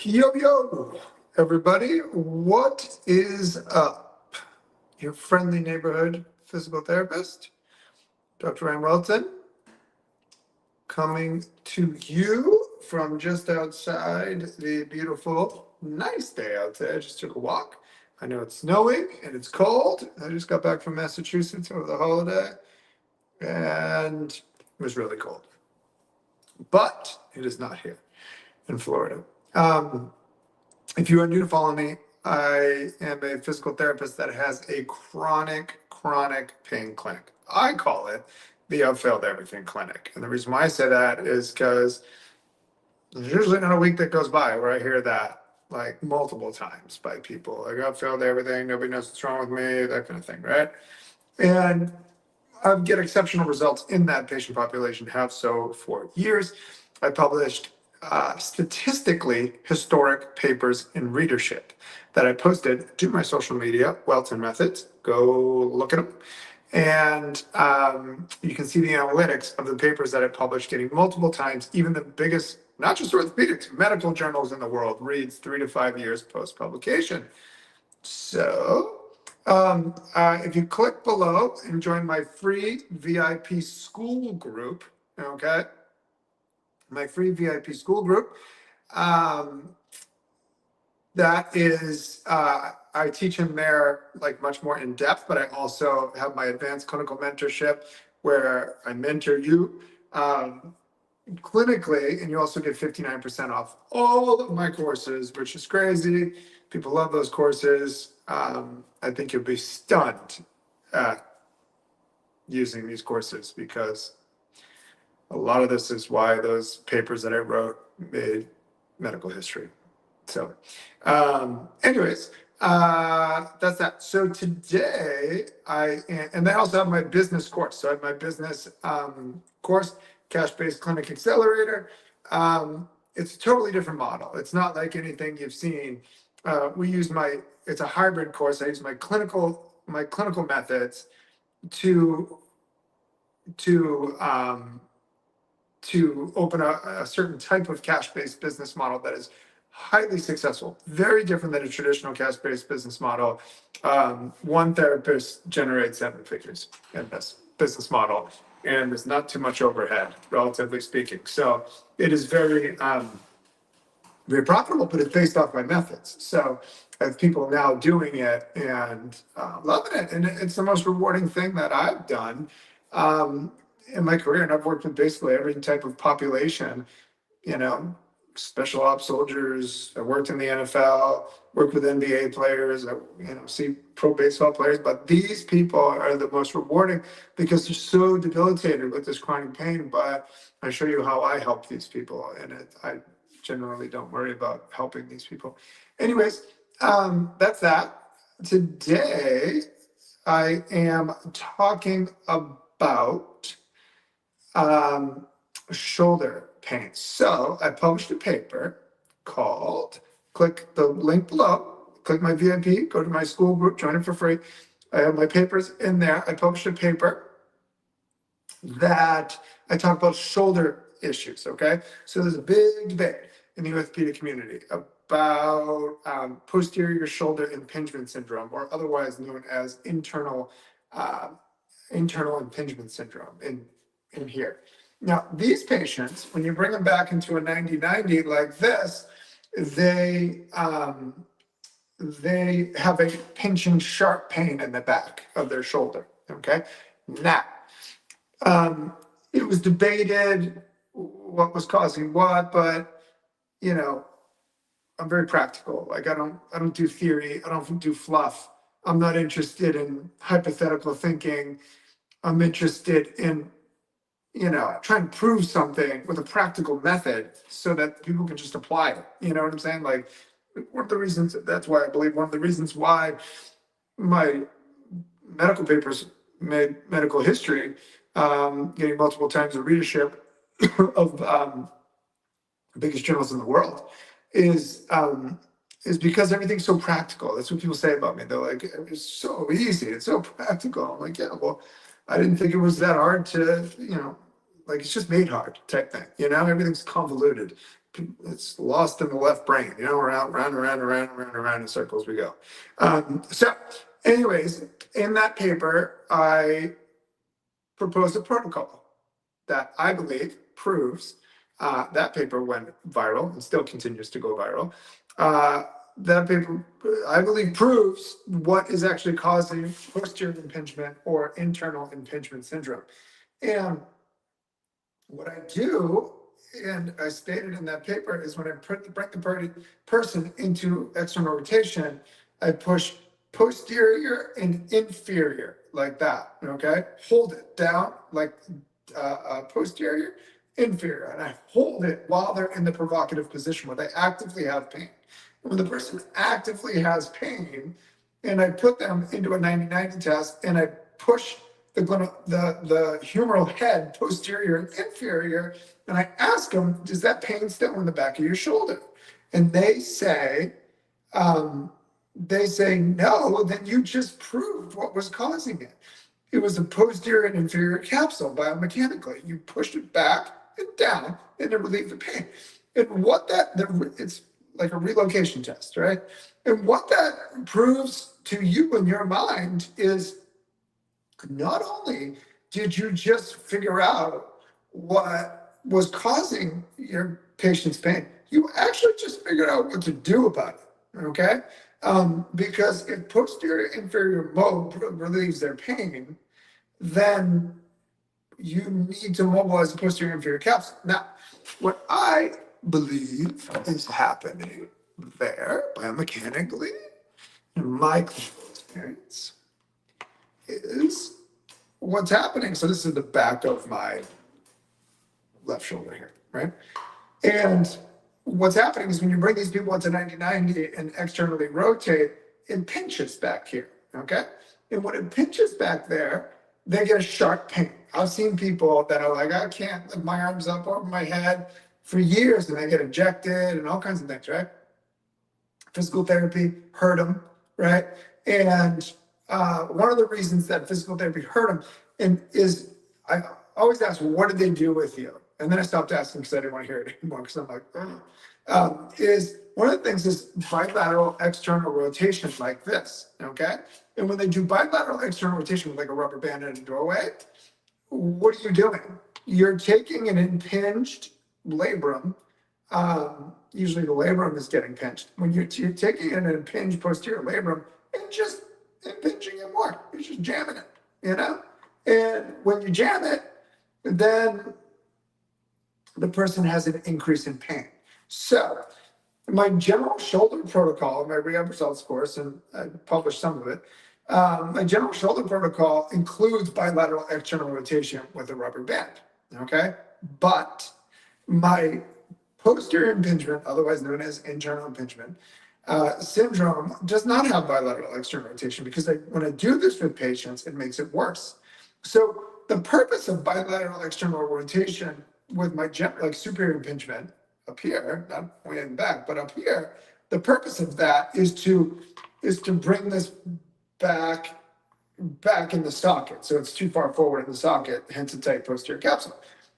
Yo, yo, everybody, what is up? Your friendly neighborhood physical therapist, Dr. Ryan Welton, coming to you from just outside the beautiful, nice day out there. I just took a walk. I know it's snowing and it's cold. I just got back from Massachusetts over the holiday and it was really cold. But it is not here in Florida. If you are new to follow me, I am a physical therapist that has a chronic pain clinic. I call it the I've failed everything clinic. And the reason why I say that is because there's usually not a week that goes by where I hear that like multiple times by people. Like, I've failed everything, nobody knows what's wrong with me, that kind of thing, right? And I get exceptional results in that patient population, have so for years. I published statistically historic papers in readership that I posted to my social media, Welton Methods. Go look at them. And you can see the analytics of the papers that I published getting multiple times, even the biggest, not just orthopedics, medical journals in the world reads 3 to 5 years post publication. So if you click below and join my free VIP school group, okay, my free VIP school group, that is, I teach in there like much more in depth, but I also have my advanced clinical mentorship where I mentor you clinically, and you also get 59% off all of my courses, which is crazy. People love those courses. I think you'll be stunned at using these courses because a lot of this is why those papers that I wrote made medical history. So, anyways, that's that. So today and I also have my business course. So I have my business course, Cash-Based Clinic Accelerator. It's a totally different model. It's not like anything you've seen. It's a hybrid course. I use my clinical methods to open a certain type of cash-based business model that is highly successful, very different than a traditional cash-based business model. One therapist generates 7 figures in this business model, and there's not too much overhead, relatively speaking. So it is very profitable, but it's based off my methods. So I have people now doing it and loving it, and it's the most rewarding thing that I've done in my career. And I've worked with basically every type of population, special ops soldiers. I worked in the NFL, worked with NBA players, see pro baseball players. But these people are the most rewarding because they're so debilitated with this chronic pain. But I show you how I help these people, and I generally don't worry about helping these people. Anyways, that's that. Today, I am talking about shoulder pain. So I published a paper called, click the link below, click my VIP, go to my school group, join it for free. I have my papers in there. I published a paper that I talk about shoulder issues, okay? So there's a big debate in the orthopedic community about posterior shoulder impingement syndrome, or otherwise known as internal impingement syndrome in here. Now, these patients, when you bring them back into a 90-90 like this, they have a pinching sharp pain in the back of their shoulder, okay? Now, it was debated what was causing what, but, I'm very practical. Like, I don't do theory. I don't do fluff. I'm not interested in hypothetical thinking. I'm interested in, trying to prove something with a practical method so that people can just apply it. You know what I'm saying? Like, one of the reasons, that's why I believe one of the reasons why my medical papers made medical history, getting multiple times the readership of biggest journals in the world, is because everything's so practical. That's what people say about me. They're like, it's so easy, it's so practical. I'm like, yeah, well, I didn't think it was that hard to, like, it's just made hard type thing. Everything's convoluted. it's lost in the left brain, around, around in circles we go. So anyways, in that paper, I proposed a protocol that I believe proves, that paper went viral and still continues to go viral. That paper, I believe, proves what is actually causing posterior impingement or internal impingement syndrome. And what I do, and I stated in that paper, is when I bring the person into external rotation, I push posterior and inferior like that, okay? Hold it down like posterior, inferior, and I hold it while they're in the provocative position where they actively have pain. When the person actively has pain, and I put them into a 90-90 test, and I push the humeral head posterior and inferior, and I ask them, does that pain still in the back of your shoulder? And they say no. Then you just proved what was causing it. It was a posterior and inferior capsule biomechanically. You pushed it back and down, and it relieved the pain. And it's like a relocation test, right? And what that proves to you in your mind is, not only did you just figure out what was causing your patient's pain, you actually just figured out what to do about it, okay? Because if posterior inferior mode relieves their pain, then you need to mobilize the posterior inferior capsule. Now, what I believe is happening there biomechanically, in my clinical experience, is what's happening. So this is the back of my left shoulder here, right? And what's happening is when you bring these people into 90-90 and externally rotate, it pinches back here, okay? And when it pinches back there, they get a sharp pain. I've seen people that are like, I can't lift my arms up over my head for years, and they get ejected and all kinds of things, right? Physical therapy hurt them, right? And one of the reasons that physical therapy hurt them is I always ask, well, what did they do with you? And then I stopped asking because I didn't want to hear it anymore, because I'm like, is one of the things is bilateral external rotation like this, okay? And when they do bilateral external rotation with like a rubber band in a doorway, what are you doing? You're taking an impinged labrum. Usually the labrum is getting pinched. When you're taking an impinged posterior labrum and just impinging it more, you're just jamming it, And when you jam it, then the person has an increase in pain. So my general shoulder protocol, my rehab results course, and I published some of it, my general shoulder protocol includes bilateral external rotation with a rubber band, okay? But my posterior impingement, otherwise known as internal impingement, syndrome does not have bilateral external rotation, because when I do this with patients, it makes it worse. So the purpose of bilateral external rotation with my superior impingement up here, not way in the back, but up here, the purpose of that is to bring this back in the socket. So it's too far forward in the socket, hence a tight posterior capsule.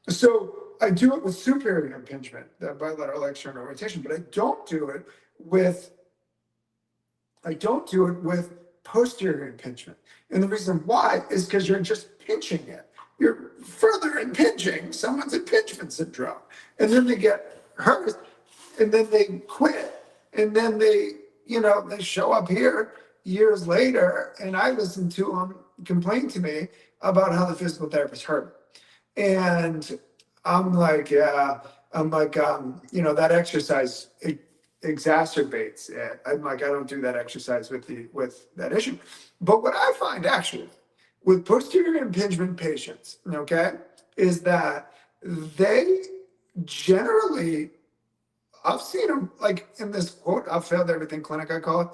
So I do it with superior impingement, that bilateral external rotation, but I don't do it with posterior impingement. And the reason why is because you're just pinching it. You're further impinging someone's impingement syndrome. And then they get hurt, and then they quit. And then they show up here years later, and I listen to them complain to me about how the physical therapist hurt. And I'm like, that exercise exacerbates it. I'm like, I don't do that exercise with that issue. But what I find actually with posterior impingement patients, okay, is that they generally, I've seen them like in this quote, I've failed everything clinic, I call it.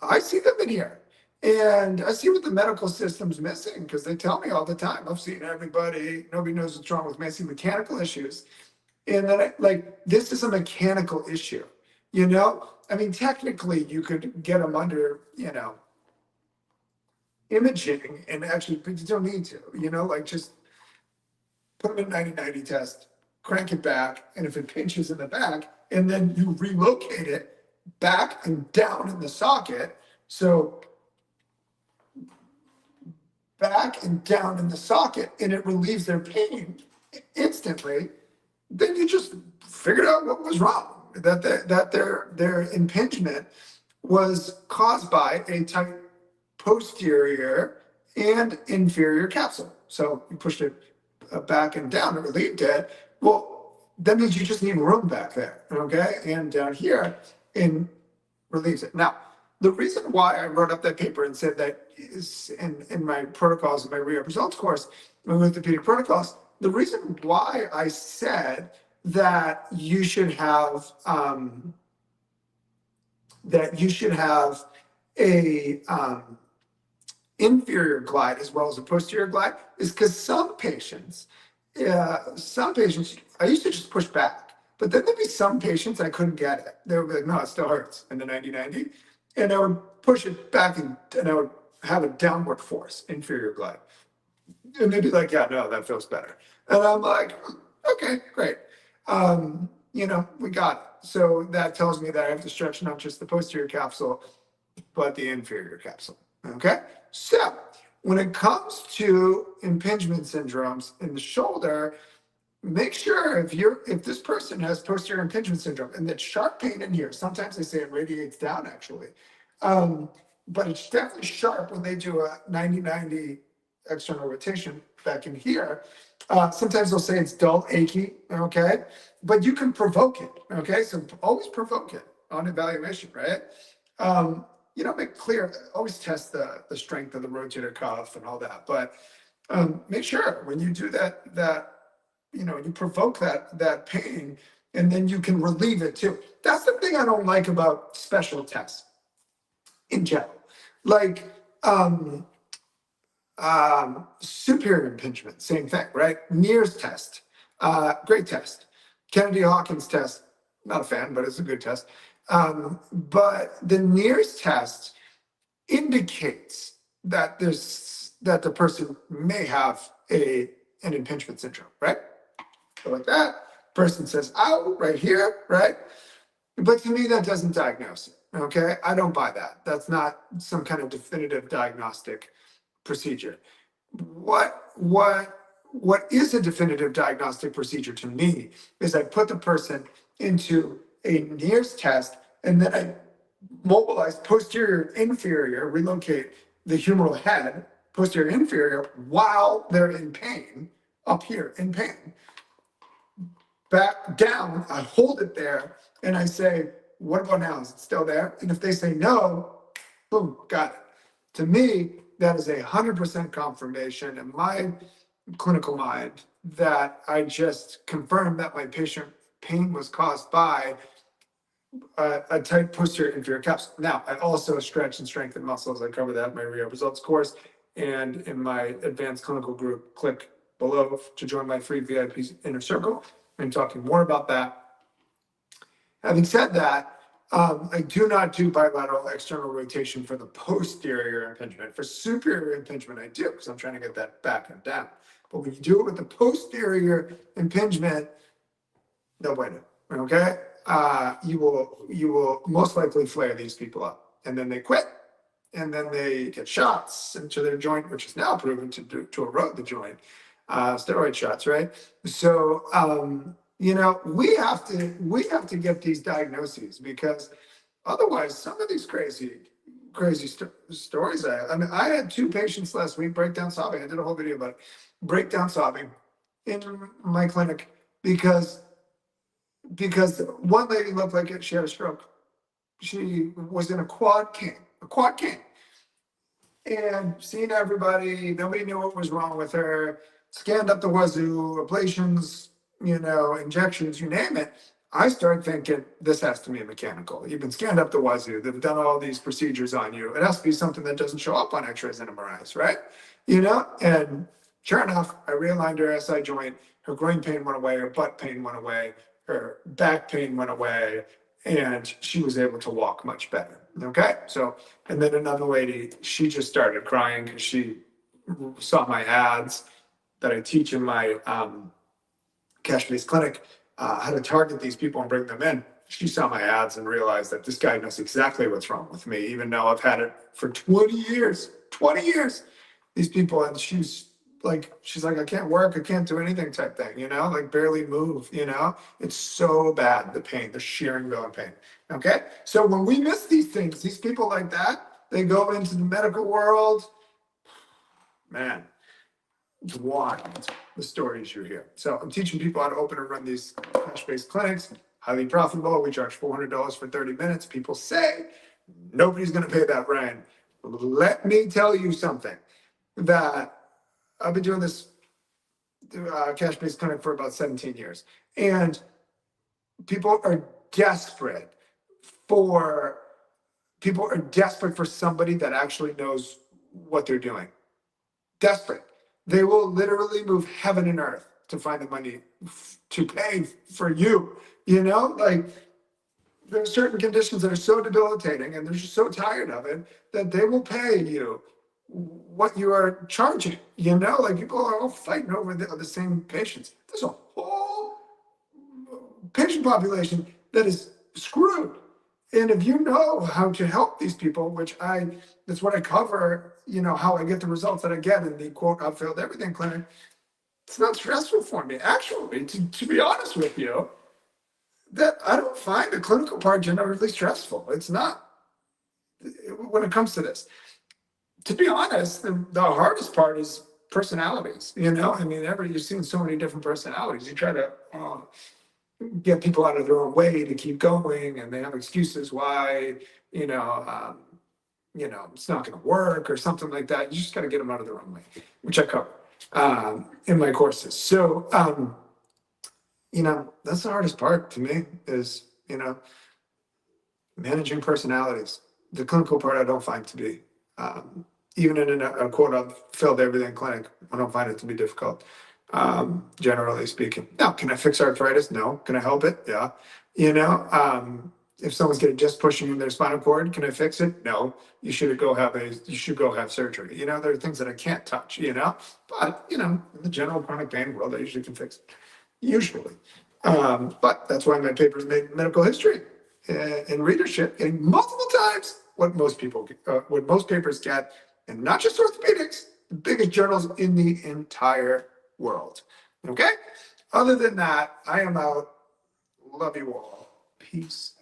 I see them in here. And I see what the medical system's missing, because they tell me all the time, I've seen everybody, nobody knows what's wrong with me. I see mechanical issues. And then this is a mechanical issue, I mean, technically you could get them under, imaging, and actually, but you don't need to, just put them in 90-90 test, crank it back, and if it pinches in the back, and then you relocate it back and down in the socket. So back and down in the socket, and it relieves their pain instantly. Then you just figured out what was wrong. That their impingement was caused by a tight posterior and inferior capsule. So you pushed it back and down and relieved it. Well, that means you just need room back there, okay? And down here, in relieves it. Now, the reason why I wrote up that paper and said that is in my protocols, in my rehab results course, my orthopedic protocols, the reason why I said that you should have a inferior glide as well as a posterior glide is because some patients, I used to just push back, but then there'd be some patients I couldn't get it. They would be like, no, it still hurts in the 90-90. And I would push it back and I would have a downward force, inferior glide. And they'd be like, yeah, no, that feels better. And I'm like, okay, great. We got it. So that tells me that I have to stretch not just the posterior capsule, but the inferior capsule. Okay. So when it comes to impingement syndromes in the shoulder, make sure if this person has posterior impingement syndrome and that sharp pain in here, sometimes they say it radiates down actually. But it's definitely sharp when they do a 90-90 external rotation back in here. Sometimes they'll say it's dull, achy, okay? But you can provoke it, okay? So always provoke it on evaluation, right? Make clear, always test the strength of the rotator cuff and all that. But make sure when you do that you provoke that pain and then you can relieve it too. That's the thing I don't like about special tests in general. Like superior impingement, same thing, right? Mears test, great test. Kennedy Hawkins test, not a fan, but it's a good test. But the Mears test indicates that the person may have an impingement syndrome, right? So like that, person says, ow, right here, right? But to me, that doesn't diagnose it, okay? I don't buy that. That's not some kind of definitive diagnostic procedure. What is a definitive diagnostic procedure to me is I put the person into a Mears test and then I mobilize posterior inferior, relocate the humeral head, posterior inferior, while they're in pain, up here in pain. Back down, I hold it there and I say, what about now? Is it still there? And if they say no, boom, got it. To me, that is 100% confirmation in my clinical mind that I just confirmed that my patient pain was caused by a tight posterior inferior capsule. Now, I also stretch and strengthen muscles. I cover that in my rehab results course and in my advanced clinical group. Click below to join my free VIP inner circle. I'm talking more about that. Having said that, I do not do bilateral external rotation for the posterior impingement. For superior impingement, I do because I'm trying to get that back and down. But when you do it with the posterior impingement, no bueno. Okay, you will most likely flare these people up, and then they quit, and then they get shots into their joint, which is now proven to erode the joint. Steroid shots, right? So we have to get these diagnoses because otherwise, some of these crazy stories. I had 2 patients last week breakdown sobbing. I did a whole video about it. Breakdown sobbing in my clinic because one lady looked like she had a stroke. She was in a quad cane, and seeing everybody, nobody knew what was wrong with her. Scanned up the wazoo, ablations, injections, you name it. I started thinking this has to be mechanical. You've been scanned up the wazoo. They've done all these procedures on you. It has to be something that doesn't show up on X-rays and MRIs, right? And sure enough, I realigned her SI joint. Her groin pain went away. Her butt pain went away. Her back pain went away. And she was able to walk much better. Okay. So, and then another lady, she just started crying because she saw my ads that I teach in my cash-based clinic, how to target these people and bring them in. She saw my ads and realized that this guy knows exactly what's wrong with me, even though I've had it for 20 years. 20 years. These people, and she's like, I can't work, I can't do anything type thing, like barely move, It's so bad, the pain, the sheer and going pain. Okay. So when we miss these things, these people like that, they go into the medical world, man, it's wild, the stories you hear. So I'm teaching people how to open and run these cash-based clinics, highly profitable. We charge $400 for 30 minutes. People say nobody's going to pay that rent. Let me tell you something, that I've been doing this cash-based clinic for about 17 years. And people are desperate for somebody that actually knows what they're doing. Desperate. They will literally move heaven and earth to find the money to pay for you. Like, there are certain conditions that are so debilitating and they're just so tired of it that they will pay you what you are charging. Like, people are all fighting over the same patients. There's a whole patient population that is screwed. And if you know how to help these people, that's what I cover, how I get the results that I get in the quote, I've failed everything clinic, it's not stressful for me. Actually, to be honest with you, that I don't find the clinical part generally stressful. It's not, when it comes to this. To be honest, the hardest part is personalities. You've seen so many different personalities. You try to get people out of their own way to keep going, and they have excuses why, it's not going to work or something like that. You just got to get them out of their own way, which I cover in my courses. So, that's the hardest part to me is, managing personalities. The clinical part I don't find to be, even in a quote, I've failed everything clinic, I don't find it to be difficult, generally speaking. Now, can I fix arthritis? No. Can I help it? Yeah. If someone's getting just pushing in their spinal cord, can I fix it? No. You should go have surgery. There are things that I can't touch, but, in the general chronic pain world, I usually can fix it. Usually. But that's why my papers made medical history and readership, getting multiple times what most papers get, and not just orthopedics, the biggest journals in the entire world. Okay? Other than that, I am out. Love you all. Peace.